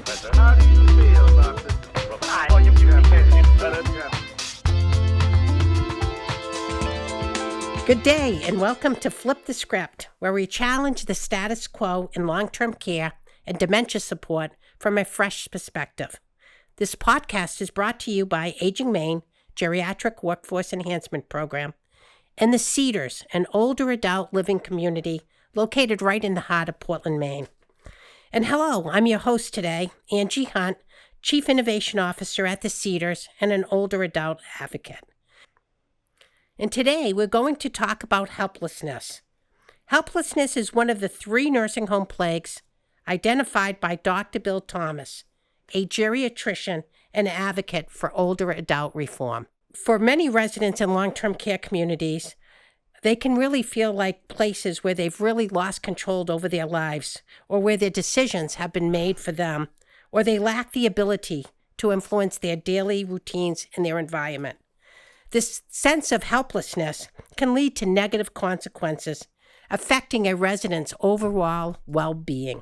Professor. How do you feel about this? Good day, and welcome to Flip the Script, where we challenge the status quo in long-term care and dementia support from a fresh perspective. This podcast is brought to you by Aging Maine Geriatric Workforce Enhancement Program and the Cedars, an older adult living community located right in the heart of Portland, Maine. And hello, I'm your host today, Angie Hunt, Chief Innovation Officer at the Cedars and an older adult advocate. And today we're going to talk about helplessness. Helplessness is one of the 3 nursing home plagues identified by Dr. Bill Thomas, a geriatrician and advocate for older adult reform. For many residents in long-term care communities, they can really feel like places where they've really lost control over their lives, or where their decisions have been made for them, or they lack the ability to influence their daily routines and their environment. This sense of helplessness can lead to negative consequences, affecting a resident's overall well-being.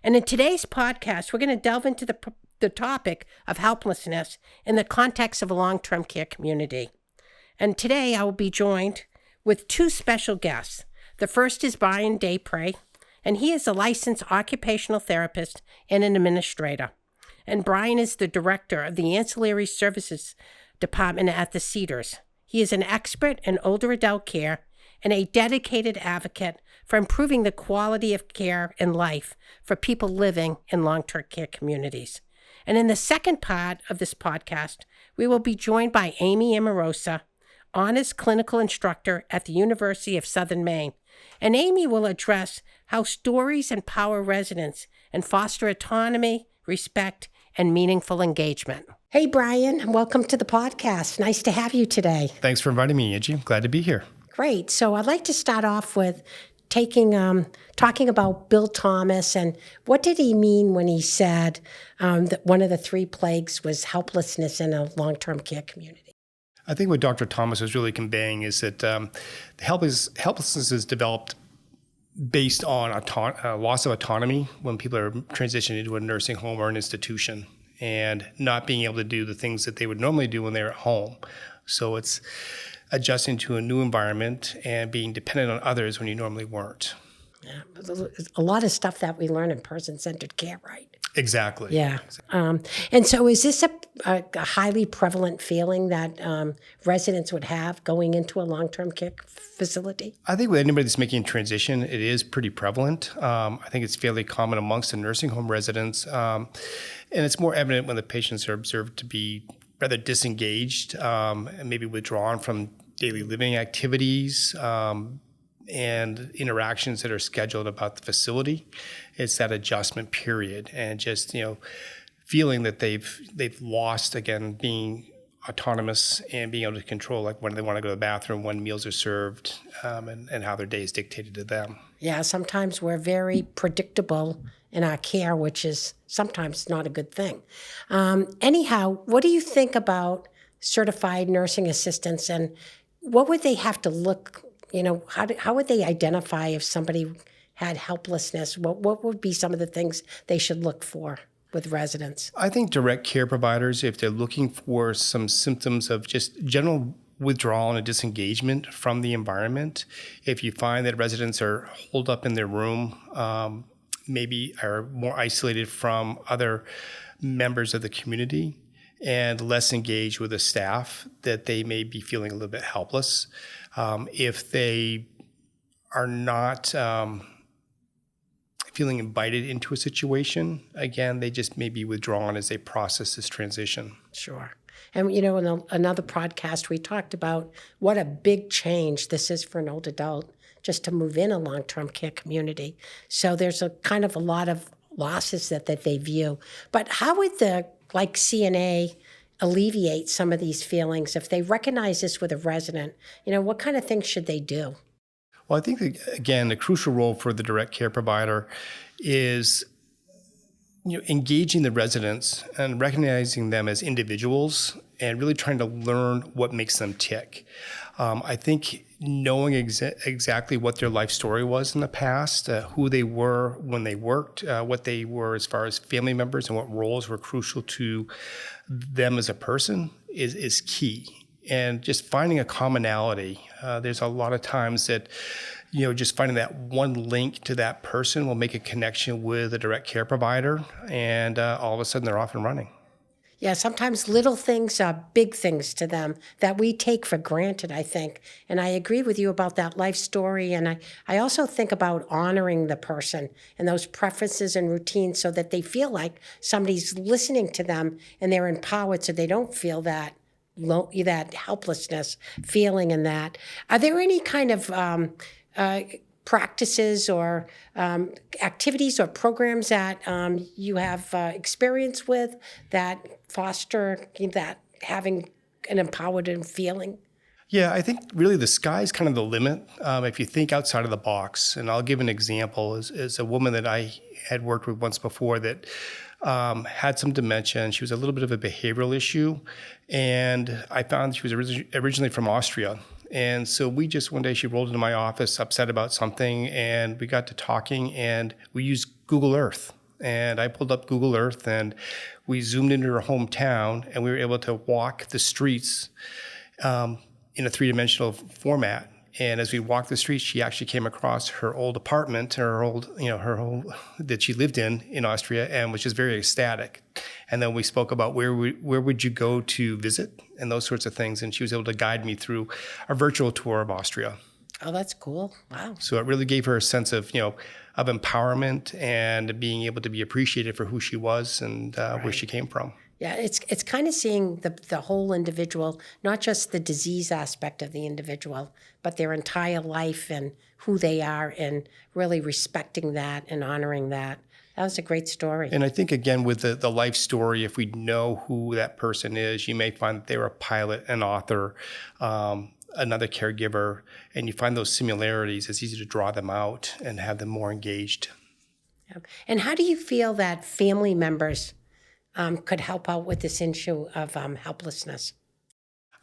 And in today's podcast, we're going to delve into the topic of helplessness in the context of a long-term care community. And today I will be joined with 2 special guests. The first is Brian Daypre, and he is a licensed occupational therapist and an administrator. And Brian is the director of the Ancillary Services Department at the Cedars. He is an expert in older adult care and a dedicated advocate for improving the quality of care and life for people living in long-term care communities. And in the second part of this podcast, we will be joined by Amy Amorosa, Honors Clinical Instructor at the University of Southern Maine. And Amy will address how stories empower residents and foster autonomy, respect, and meaningful engagement. Hey, Brian, welcome to the podcast. Nice to have you today. Thanks for inviting me, Angie. Glad to be here. Great. So I'd like to start off with talking about Bill Thomas, and what did he mean when he said that one of the 3 plagues was helplessness in a long-term care community? I think what Dr. Thomas was really conveying is that helplessness is developed based on loss of autonomy when people are transitioning into a nursing home or an institution and not being able to do the things that they would normally do when they're at home. So it's adjusting to a new environment and being dependent on others when you normally weren't. Yeah, a lot of stuff that we learn in person-centered care, right? Exactly. Yeah. And so is this a highly prevalent feeling that residents would have going into a long-term care facility? I think with anybody that's making a transition, it is pretty prevalent. I think it's fairly common amongst the nursing home residents. And it's more evident when the patients are observed to be rather disengaged and maybe withdrawn from daily living activities and interactions that are scheduled about the facility. It's that adjustment period and just, feeling that they've lost, again, being autonomous and being able to control like when they want to go to the bathroom, when meals are served, and how their day is dictated to them. Yeah, sometimes we're very predictable in our care, which is sometimes not a good thing. Anyhow, what do you think about certified nursing assistants, and what would they have to look, how would they identify if somebody had helplessness? What would be some of the things they should look for with residents? I think direct care providers, if they're looking for some symptoms of just general withdrawal and disengagement from the environment, if you find that residents are holed up in their room, maybe are more isolated from other members of the community and less engaged with the staff, that they may be feeling a little bit helpless. If they are not feeling invited into a situation, again, they just may be withdrawn as they process this transition. Sure. And, in another podcast, we talked about what a big change this is for an old adult just to move in a long-term care community. So there's a lot of losses that they view. But how would CNA alleviate some of these feelings if they recognize this with a resident? What kind of things should they do? Well, I think, again, the crucial role for the direct care provider is engaging the residents and recognizing them as individuals and really trying to learn what makes them tick. I think knowing exactly what their life story was in the past, who they were when they worked, what they were as far as family members, and what roles were crucial to them as a person is key. And just finding a commonality. There's a lot of times that, just finding that one link to that person will make a connection with a direct care provider, and all of a sudden they're off and running. Yeah, sometimes little things are big things to them that we take for granted, I think. And I agree with you about that life story. And I also think about honoring the person and those preferences and routines so that they feel like somebody's listening to them and they're empowered so they don't feel that that helplessness feeling in that. Are there any kind of practices or activities or programs that you have experience with that foster that having an empowered feeling? Yeah, I think really the sky's kind of the limit if you think outside of the box. And I'll give an example. Is a woman that I had worked with once before that had some dementia, and she was a little bit of a behavioral issue. And I found she was originally from Austria. And so one day she rolled into my office upset about something, and we got to talking, and we used Google Earth. And I pulled up Google Earth, and we zoomed into her hometown, and we were able to walk the streets in a three-dimensional format. And as we walked the streets, she actually came across her old apartment, her old that she lived in Austria, and was just very ecstatic. And then we spoke about where would you go to visit and those sorts of things. And she was able to guide me through a virtual tour of Austria. Oh, that's cool. Wow. So it really gave her a sense of empowerment and being able to be appreciated for who she was and where she came from. Yeah, it's kind of seeing the whole individual, not just the disease aspect of the individual, but their entire life and who they are, and really respecting that and honoring that. That was a great story. And I think, again, with the life story, if we know who that person is, you may find that they were a pilot, an author, another caregiver, and you find those similarities. It's easy to draw them out and have them more engaged. Yeah. And how do you feel that family members could help out with this issue of helplessness?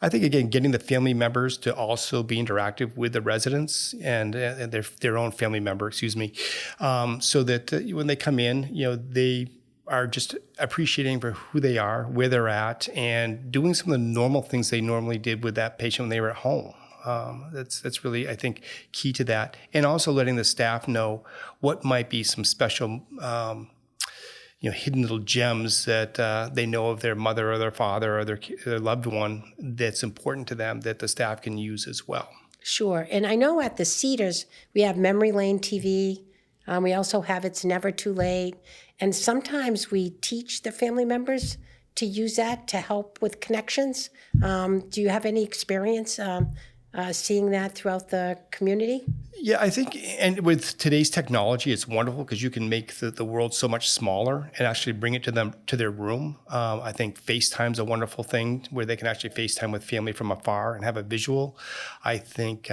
I think, again, getting the family members to also be interactive with the residents and their own family member, so that when they come in, they are just appreciating for who they are, where they're at, and doing some of the normal things they normally did with that patient when they were at home. That's really, I think, key to that. And also letting the staff know what might be some special hidden little gems that they know of their mother or their father or their loved one that's important to them that the staff can use as well. Sure. And I know at the Cedars, we have Memory Lane TV. We also have It's Never Too Late. And sometimes we teach the family members to use that to help with connections. Do you have any experience seeing that throughout the community? Yeah, I think, and with today's technology, it's wonderful because you can make the world so much smaller and actually bring it to them, to their room. I think FaceTime's a wonderful thing where they can actually FaceTime with family from afar and have a visual. I think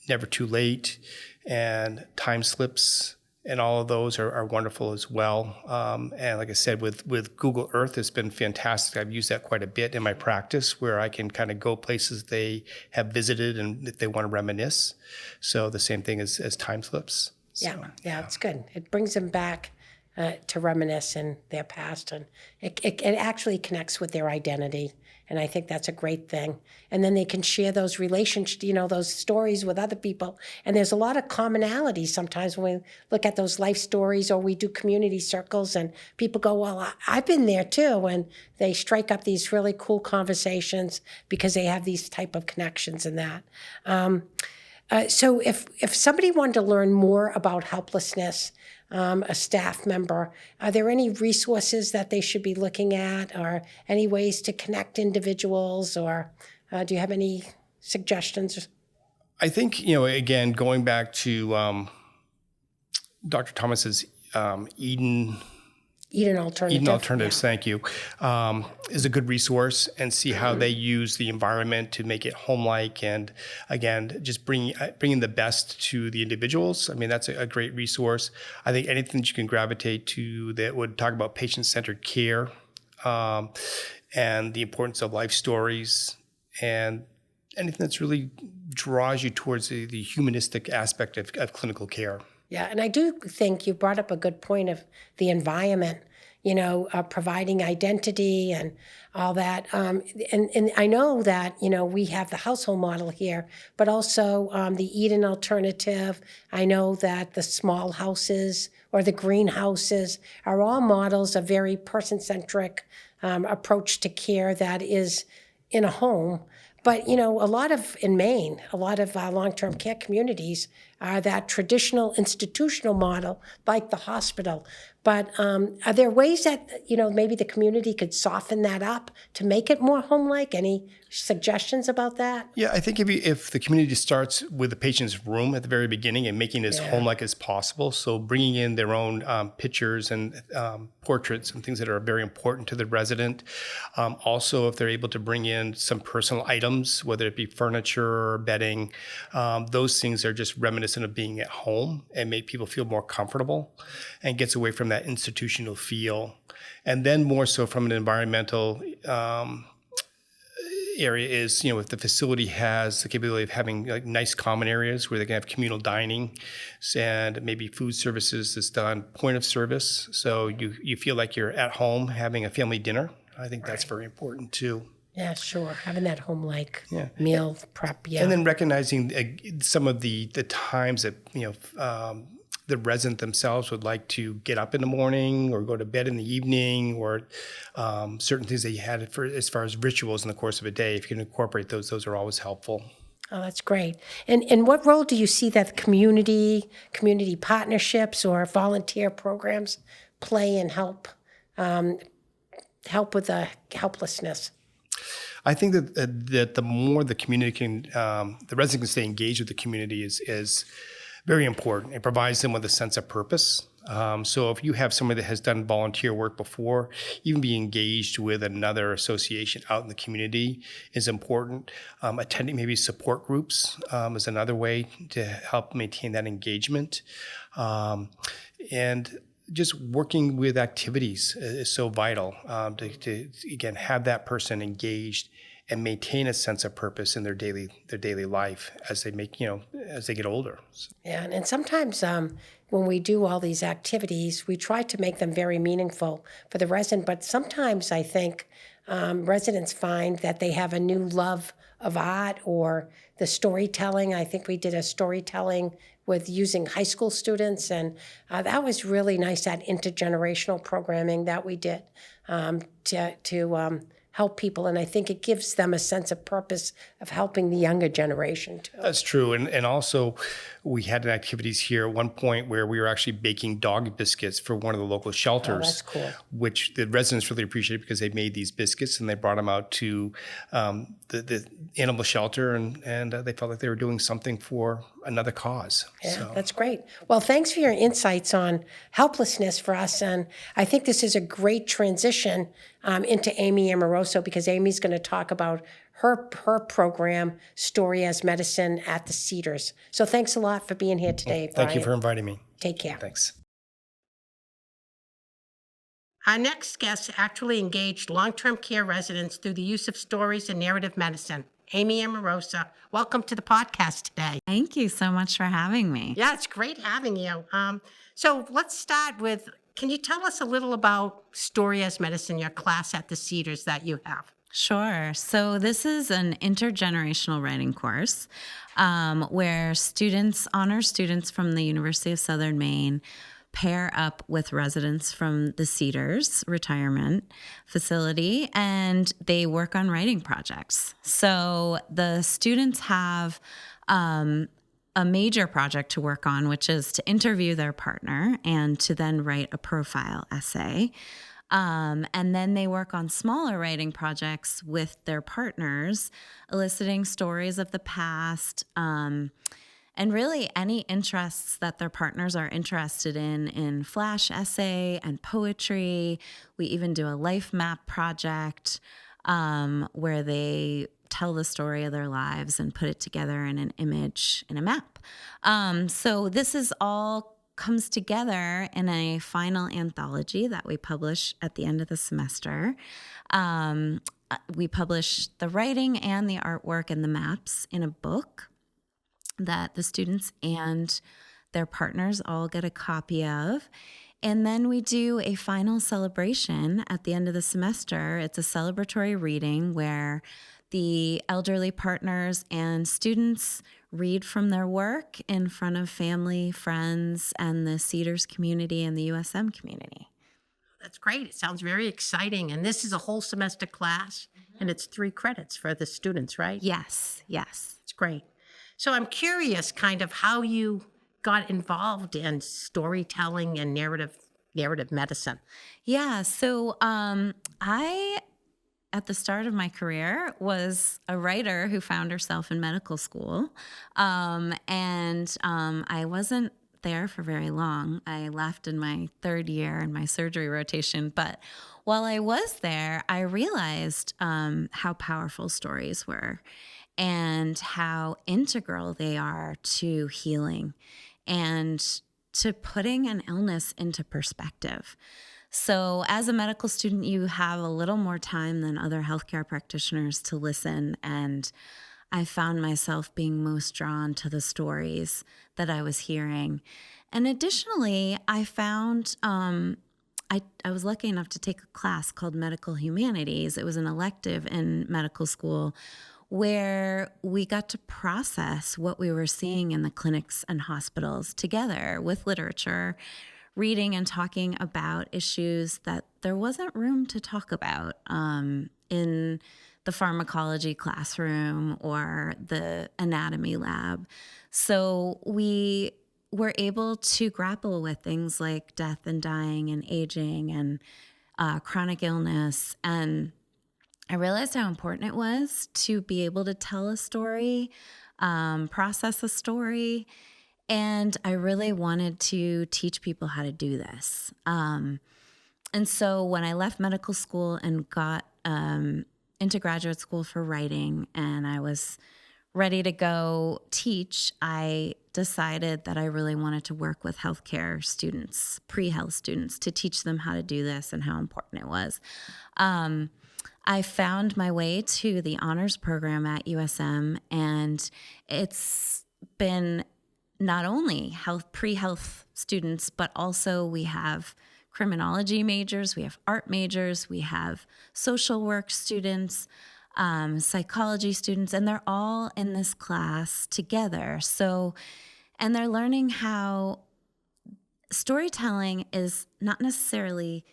Never Too Late and Time Slips and all of those are wonderful as well. And like I said, with Google Earth, it's been fantastic. I've used that quite a bit in my practice where I can kind of go places they have visited and if they want to reminisce. So the same thing as Time Slips. So, yeah, it's good. It brings them back to reminisce in their past, and it actually connects with their identity. And I think that's a great thing. And then they can share those relationships, those stories with other people. And there's a lot of commonality sometimes when we look at those life stories or we do community circles and people go, well, I've been there too. And they strike up these really cool conversations because they have these type of connections in that. So if somebody wanted to learn more about helplessness, a staff member, are there any resources that they should be looking at or any ways to connect individuals, or do you have any suggestions? I think, again, going back to Dr. Thomas's Eden Alternatives, yeah. thank you, is a good resource, and see how they use the environment to make it home-like, and again, just bringing the best to the individuals. I mean, that's a great resource. I think anything that you can gravitate to that would talk about patient-centered care and the importance of life stories, and anything that's really draws you towards the humanistic aspect of clinical care. Yeah, and I do think you brought up a good point of the environment, providing identity and all that. And I know that, we have the household model here, but also the Eden alternative. I know that the small houses or the greenhouses are all models of very person-centric approach to care that is in a home. But, in Maine, a lot of long-term care communities are that traditional institutional model, like the hospital. But are there ways that, maybe the community could soften that up to make it more home-like? Any suggestions about that? Yeah, I think if the community starts with the patient's room at the very beginning and making it as home-like as possible, so bringing in their own pictures and portraits and things that are very important to the resident. Also, if they're able to bring in some personal items, whether it be furniture or bedding, those things are just reminiscent of being at home and make people feel more comfortable and gets away from that institutional feel. And then more so from an environmental area is, if the facility has the capability of having like nice common areas where they can have communal dining and maybe food services that's done point of service. So you feel like you're at home having a family dinner. I think that's very important too. Yeah, sure. Having that home-like meal prep, And then recognizing some of the times that, the resident themselves would like to get up in the morning or go to bed in the evening, or certain things that you had as far as rituals in the course of a day. If you can incorporate those are always helpful. Oh, that's great. And what role do you see that community partnerships or volunteer programs play in help with the helplessness? I think that the more the community can, the resident can stay engaged with the community is very important. It provides them with a sense of purpose. So if you have somebody that has done volunteer work before, even be engaged with another association out in the community is important. Attending maybe support groups is another way to help maintain that engagement. And just working with activities is so vital to again have that person engaged and maintain a sense of purpose in their daily life as they as they get older. Yeah, and sometimes when we do all these activities, we try to make them very meaningful for the resident. But sometimes I think residents find that they have a new love of art or the storytelling. I think we did a storytelling with using high school students, and that was really nice, that intergenerational programming that we did to help people. And I think it gives them a sense of purpose of helping the younger generation too. That's true. And also we had activities here at one point where we were actually baking dog biscuits for one of the local shelters. Oh, that's cool. Which the residents really appreciated because they made these biscuits and they brought them out to the animal shelter and they felt like they were doing something for another cause. Yeah, so. That's great. Well, thanks for your insights on helplessness for us. And I think this is a great transition into Amy Amoroso, because Amy's going to talk about her program, Story as Medicine at the Cedars. So thanks a lot for being here today, Brian. Thank you for inviting me. Take care. Thanks. Our next guest actually engaged long-term care residents through the use of stories and narrative medicine. Amy Amorosa, welcome to the podcast today. Thank you so much for having me. Yeah, it's great having you. So let's start with, can you tell us a little about Story as Medicine, your class at the Cedars that you have? Sure. So this is an intergenerational writing course where honor students from the University of Southern Maine pair up with residents from the Cedars retirement facility, and they work on writing projects. So the students have a major project to work on, which is to interview their partner and to then write a profile essay. And then they work on smaller writing projects with their partners, eliciting stories of the past, and really any interests that their partners are interested in flash essay and poetry. We even do a life map project where they tell the story of their lives and put it together in an image in a map. So this is all comes together in a final anthology that we publish at the end of the semester. we publish the writing and the artwork and the maps in a book that the students and their partners all get a copy of. And then we do a final celebration at the end of the semester. It's a celebratory reading where the elderly partners and students read from their work in front of family, friends, and the Cedars community and the USM community. That's great. It sounds very exciting. And this is a whole semester class, and it's 3 credits for the students, right? Yes. It's great. So I'm curious kind of how you got involved in storytelling and narrative medicine. Yeah. So I, at the start of my career, was a writer who found herself in medical school. I wasn't there for very long. I left in my 3rd year in my surgery rotation. But while I was there, I realized how powerful stories were and how integral they are to healing and to putting an illness into perspective. So as a medical student, you have a little more time than other healthcare practitioners to listen. And I found myself being most drawn to the stories that I was hearing. And additionally, I found I was lucky enough to take a class called Medical Humanities. It was an elective in medical school where we got to process what we were seeing in the clinics and hospitals together with literature, reading and talking about issues that there wasn't room to talk about in the pharmacology classroom or the anatomy lab. So we were able to grapple with things like death and dying and aging and chronic illness. And I realized how important it was to be able to tell a story, process a story, and I really wanted to teach people how to do this. And so when I left medical school and got into graduate school for writing and I was ready to go teach, I decided that I really wanted to work with healthcare students, pre-health students, to teach them how to do this and how important it was. I found my way to the honors program at USM, and it's been not only pre-health students, but also we have criminology majors, we have art majors, we have social work students, psychology students, and they're all in this class together. So, and they're learning how storytelling is not necessarily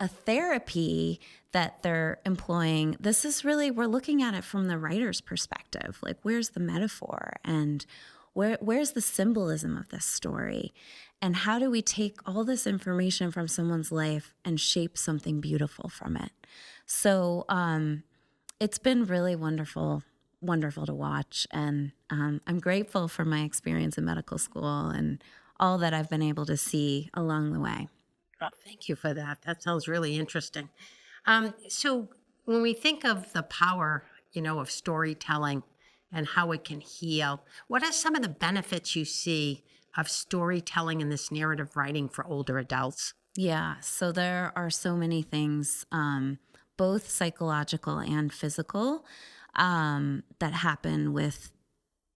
a therapy that they're employing. This is really, we're looking at it from the writer's perspective. Like, where's the metaphor and where's the symbolism of this story? And how do we take all this information from someone's life and shape something beautiful from it? So it's been really wonderful to watch. And I'm grateful for my experience in medical school and all that I've been able to see along the way. Well, thank you for that. That sounds really interesting. So when we think of the power, of storytelling and how it can heal, what are some of the benefits you see of storytelling in this narrative writing for older adults? Yeah, so there are so many things, both psychological and physical, that happen with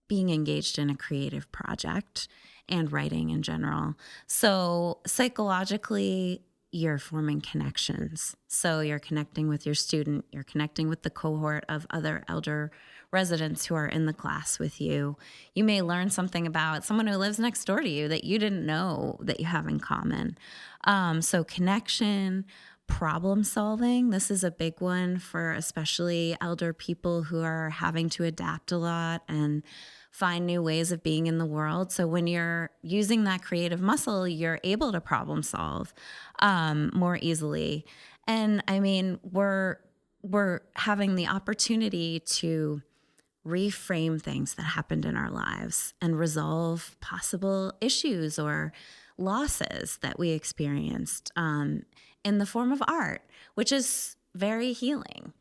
being engaged in a creative project and writing in general. So psychologically, you're forming connections. So you're connecting with your student, you're connecting with the cohort of other elder residents who are in the class with you. You may learn something about someone who lives next door to you that you didn't know that you have in common. So connection, problem solving. This is a big one for especially elder people who are having to adapt a lot and find new ways of being in the world. So when you're using that creative muscle, you're able to problem solve more easily. And I mean, we're having the opportunity to reframe things that happened in our lives and resolve possible issues or losses that we experienced in the form of art, which is very healing.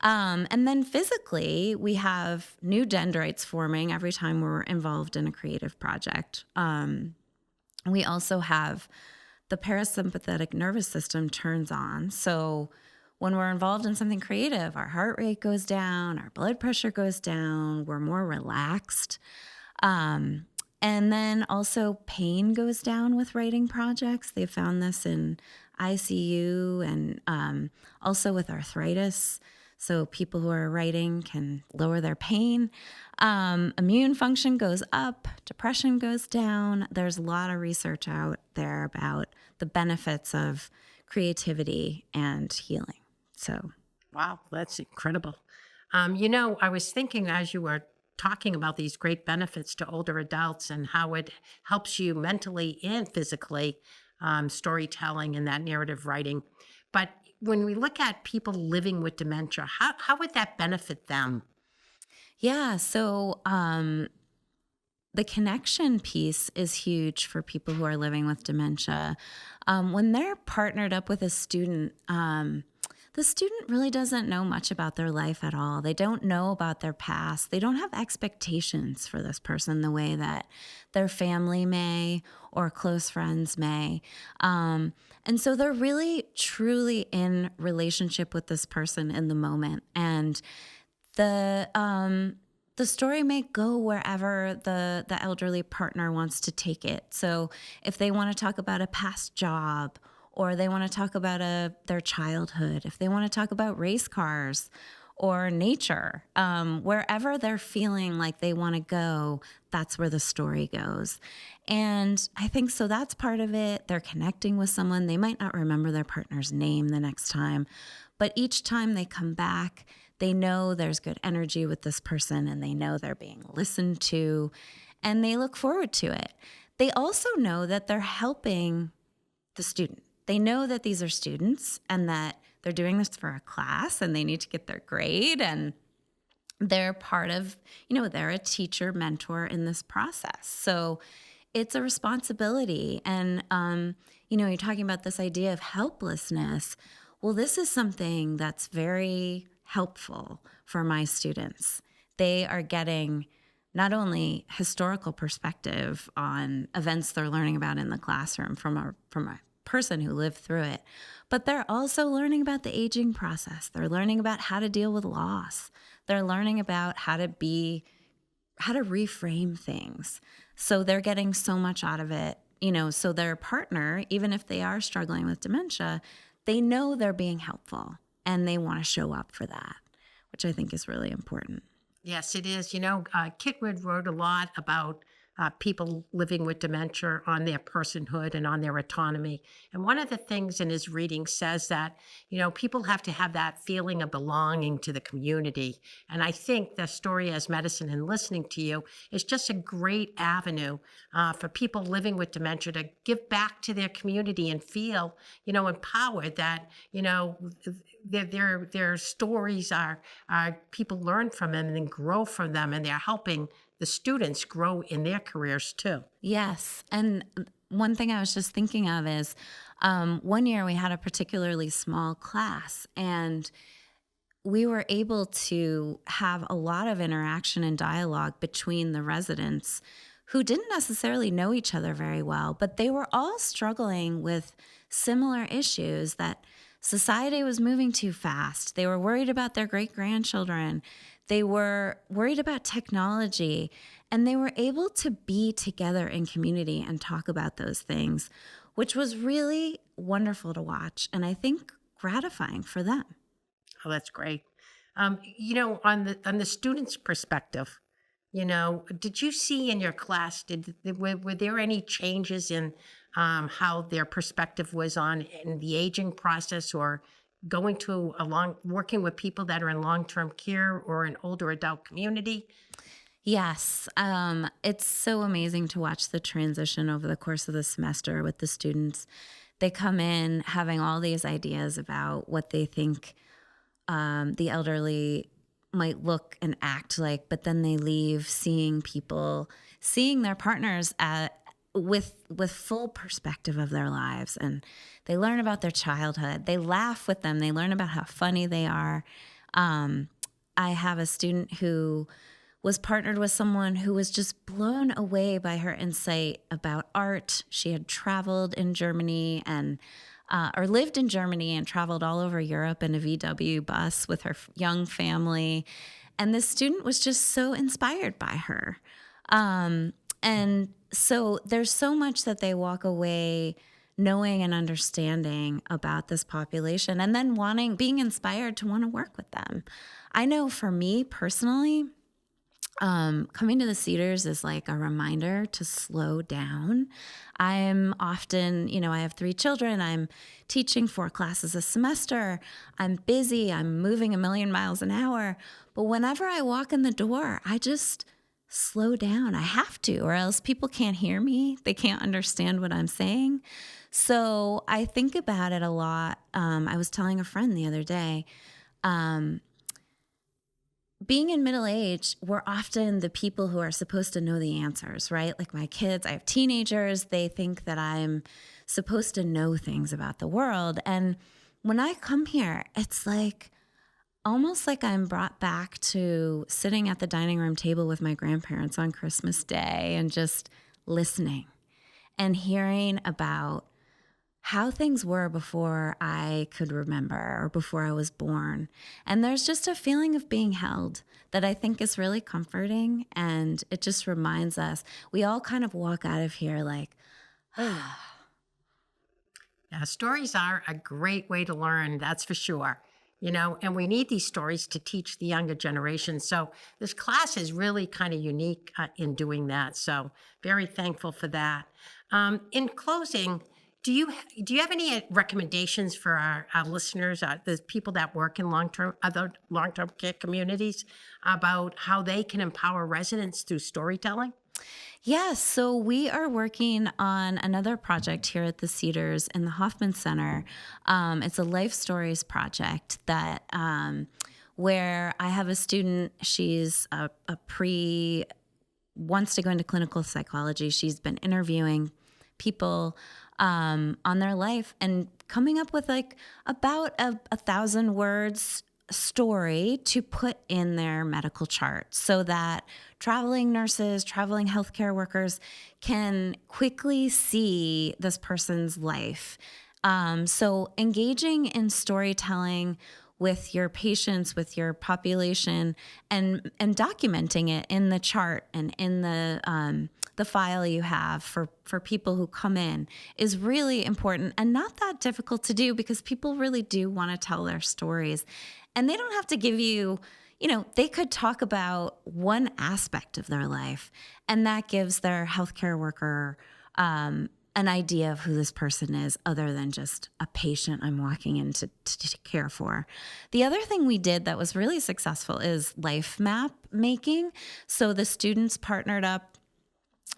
And then physically, we have new dendrites forming every time we're involved in a creative project. We also have the parasympathetic nervous system turns on. So when we're involved in something creative, our heart rate goes down, our blood pressure goes down, we're more relaxed. And then also pain goes down with writing projects. They found this in ICU and also with arthritis. So people who are writing can lower their pain. Immune function goes up, depression goes down. There's a lot of research out there about the benefits of creativity and healing. So, Wow, that's incredible. I was thinking as you were talking about these great benefits to older adults and how it helps you mentally and physically, storytelling and that narrative writing. But when we look at people living with dementia, how would that benefit them? yeah, so the connection piece is huge for people who are living with dementia. When they're partnered up with a student, the student really doesn't know much about their life at all. They don't know about their past. They don't have expectations for this person the way that their family may or close friends may. And so they're really, truly in relationship with this person in the moment. And the story may go wherever the elderly partner wants to take it. So if they want to talk about a past job, or they want to talk about their childhood, if they want to talk about race cars or nature, wherever they're feeling like they want to go, that's where the story goes. And I think so that's part of it. They're connecting with someone. They might not remember their partner's name the next time, but each time they come back, they know there's good energy with this person and they know they're being listened to and they look forward to it. They also know that they're helping the student. They know that these are students and that they're doing this for a class and they need to get their grade and they're part of, they're a teacher mentor in this process. So it's a responsibility. And, you're talking about this idea of helplessness. Well, this is something that's very helpful for my students. They are getting not only historical perspective on events they're learning about in the classroom from a person who lived through it, but they're also learning about the aging process. They're learning about how to deal with loss. They're learning about how to reframe things. So they're getting so much out of it, so their partner, even if they are struggling with dementia, they know they're being helpful and they want to show up for that, which I think is really important. Yes, it is. Kitwood wrote a lot about people living with dementia on their personhood and on their autonomy. And one of the things in his reading says that, people have to have that feeling of belonging to the community. And I think the Story as Medicine and listening to you is just a great avenue for people living with dementia to give back to their community and feel, empowered that, their stories are people learn from them and then grow from them, and they're helping the students grow in their careers too. Yes. And one thing I was just thinking of is one year we had a particularly small class and we were able to have a lot of interaction and dialogue between the residents who didn't necessarily know each other very well, but they were all struggling with similar issues that society was moving too fast. They were worried about their great-grandchildren. They were worried about technology, and they were able to be together in community and talk about those things, which was really wonderful to watch, and I think gratifying for them. Oh, that's great. On the student's perspective, did you see in your class, were there any changes in how their perspective was on in the aging process or going to working with people that are in long-term care or an older adult community? Yes. It's so amazing to watch the transition over the course of the semester with the students. They come in having all these ideas about what they think the elderly might look and act like, but then they leave seeing their partners with full perspective of their lives, and they learn about their childhood. They laugh with them. They learn about how funny they are. I have a student who was partnered with someone who was just blown away by her insight about art. She had traveled in Germany and or lived in Germany and traveled all over Europe in a VW bus with her young family. And this student was just so inspired by her. And so there's so much that they walk away knowing and understanding about this population, and then being inspired to want to work with them. I know for me personally, coming to the Cedars is like a reminder to slow down. I'm often, I have 3 children. I'm teaching 4 classes a semester. I'm busy. I'm moving a million miles an hour. But whenever I walk in the door, I just slow down. I have to, or else people can't hear me. They can't understand what I'm saying. So I think about it a lot. I was telling a friend the other day, being in middle age, we're often the people who are supposed to know the answers, right? Like my kids, I have teenagers, they think that I'm supposed to know things about the world. And when I come here, it's like almost like I'm brought back to sitting at the dining room table with my grandparents on Christmas Day and just listening and hearing about how things were before I could remember or before I was born. And there's just a feeling of being held that I think is really comforting. And it just reminds us, we all kind of walk out of here like, Yeah, stories are a great way to learn, that's for sure. And we need these stories to teach the younger generation. So this class is really kind of unique in doing that. So very thankful for that. In closing, do you have any recommendations for our listeners, the people that work in other long-term care communities, about how they can empower residents through storytelling? Yes, so we are working on another project here at the Cedars in the Hoffman Center. It's a Life Stories project that where I have a student. She's wants to go into clinical psychology. She's been interviewing people on their life and coming up with like about a 1,000 words story to put in their medical chart so that traveling nurses, traveling healthcare workers can quickly see this person's life. So engaging in storytelling with your patients, with your population, and documenting it in the chart and in the file you have for people who come in is really important and not that difficult to do, because people really do want to tell their stories. And they don't have to give you, they could talk about one aspect of their life, and that gives their healthcare worker an idea of who this person is, other than just a patient I'm walking in to care for. The other thing we did that was really successful is life map making. So the students partnered up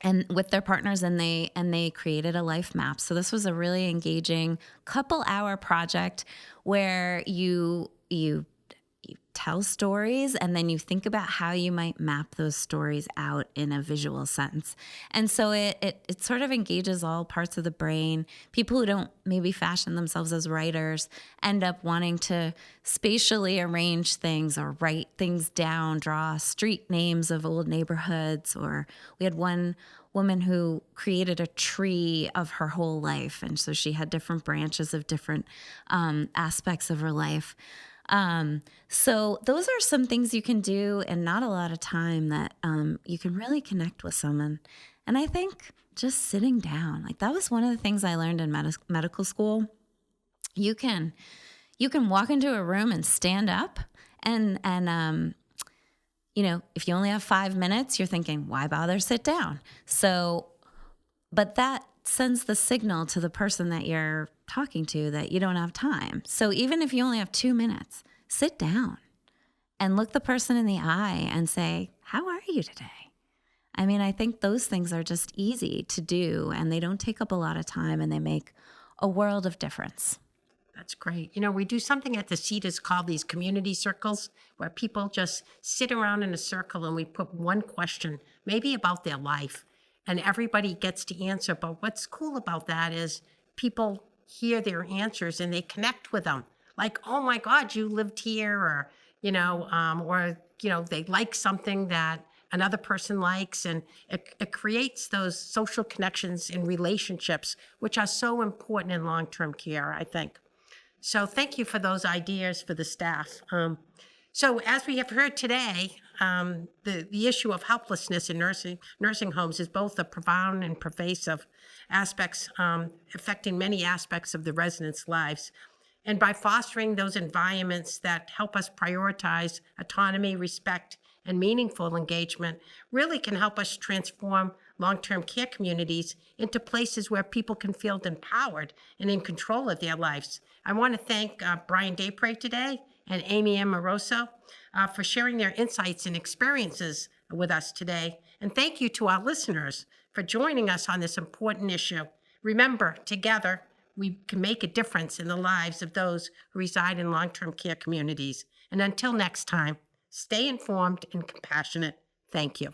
and with their partners, and they created a life map. So this was a really engaging couple-hour project where you tell stories, and then you think about how you might map those stories out in a visual sense. And so it sort of engages all parts of the brain. People who don't maybe fashion themselves as writers end up wanting to spatially arrange things or write things down, draw street names of old neighborhoods. Or we had one woman who created a tree of her whole life. And so she had different branches of different aspects of her life. So those are some things you can do in not a lot of time that you can really connect with someone. And I think just sitting down, like that was one of the things I learned in medical school. You can walk into a room and stand up and if you only have 5 minutes, you're thinking, why bother sit down? So, but that sends the signal to the person that you're talking to that you don't have time. So even if you only have 2 minutes, sit down and look the person in the eye and say, how are you today? I mean, I think those things are just easy to do, and they don't take up a lot of time, and they make a world of difference. That's great. We do something at the Cedars called these community circles, where people just sit around in a circle and we put one question, maybe about their life, and everybody gets to answer. But what's cool about that is people hear their answers and they connect with them. Like, oh my God, you lived here, or they like something that another person likes, and it creates those social connections and relationships, which are so important in long-term care, I think. So thank you for those ideas for the staff. So as we have heard today, the issue of helplessness in nursing homes is both a profound and pervasive aspects, affecting many aspects of the residents' lives. And by fostering those environments that help us prioritize autonomy, respect, and meaningful engagement really can help us transform long-term care communities into places where people can feel empowered and in control of their lives. I want to thank Brian Daypray today and Amy Amoroso for sharing their insights and experiences with us today. And thank you to our listeners for joining us on this important issue. Remember, together, we can make a difference in the lives of those who reside in long-term care communities. And until next time, stay informed and compassionate. Thank you.